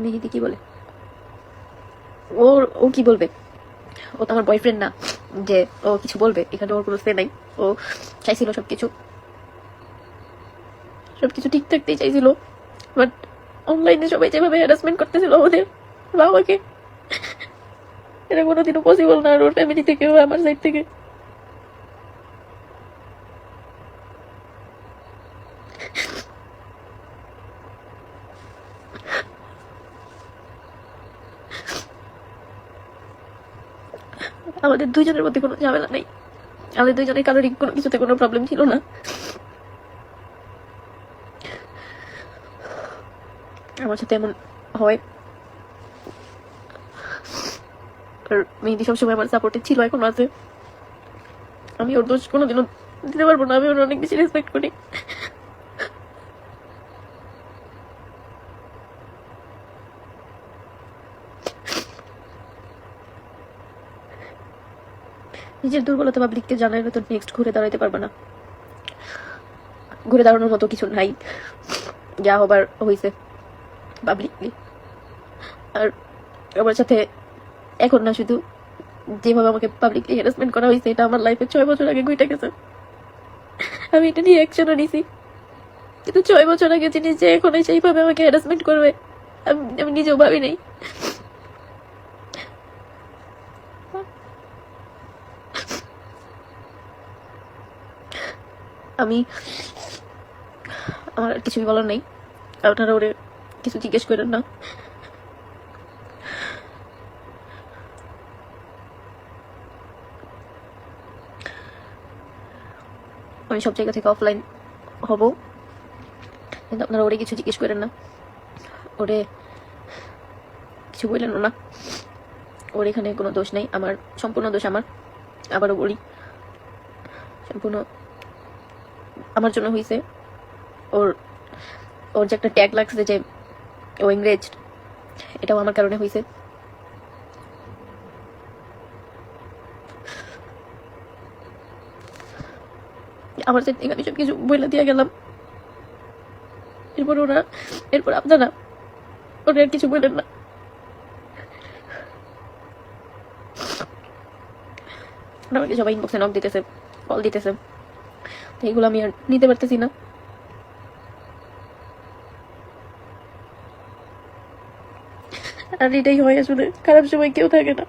মেহেদি কি বলে, ও ও কি বলবে, ও তো আমার বয়ফ্রেন্ড না যে ও কিছু বলবে, এখানে ওর কোনো সে নাই। ও চাইছিল সবকিছু সবকিছু ঠিক থাকতেই চাইছিল, বাট অনলাইনে সবাই যেভাবে হ্যারাসমেন্ট করতেছিল ওদের বাবাকে, এটা কোনোদিনও পসিবল না। আর ওর ফ্যামিলি থেকেও আমার সাইড থেকে আমাদের দুইজনের মধ্যে কোনো ঝামেলা নেই, আমাদের দুইজনের কারোরই কোনো কিছুতে কোনো প্রবলেম ছিল না। আমার সাথে এমন হয়, আর মেহেদি সবসময় আমার সাপোর্টে ছিল, এখন আছে। আমি ওর দোষ কোনোদিনও দিতে পারবো না, আমি ওর অনেক বেশি রেসপেক্ট করি। নিজের দুর্বলতা পাবলিককে জানাইলে তো নেক্সট ঘুরে দাঁড়াইতে পারবে না, ঘুরে দাঁড়ানোর মতো কিছু নাই, যা হবার হয়েছে পাবলিকলি। আর আমার সাথে এখন না, শুধু যেভাবে আমাকে পাবলিকলি হ্যারাসমেন্ট করা হয়েছে, এটা আমার লাইফে 6 বছর আগে ঘুরে গেছে। আমি এটা নিয়ে অ্যাকশনও নিছি, কিন্তু 6 বছর আগে জিনিস যে এখন সেইভাবে আমাকে হ্যারাসমেন্ট করবে আমি নিজেও ভাবি নাই। আমি আমার আর কিছুই বলার নেই, আপনারা ওরে কিছু জিজ্ঞেস করেন না। আমি সব জায়গা থেকে অফলাইন হব, কিন্তু আপনারা ওরে কিছু জিজ্ঞেস করেন না, ওরে কিছু বললেন না। ওর এখানে কোনো দোষ নেই, আমার সম্পূর্ণ দোষ আমার। আবারও বলি, সম্পূর্ণ আমার জন্য হয়েছে। ওর ওর যে একটা ট্যাগ লাগছে যে ও ইংরেজ, এটাও আমার কারণে হয়েছে। আমার যে এখানে সব কিছু বইলে দিয়ে গেলাম, এরপর আপনারা ওরা আর কিছু বললেন না। আমাকে সবাই ইনবক্সে নক দিতেছে, কল দিতেছে, এইগুলো আমি আর নিতে পারতেছি না। আর এটাই হয় আসলে, খারাপ সময় কেউ থাকে না।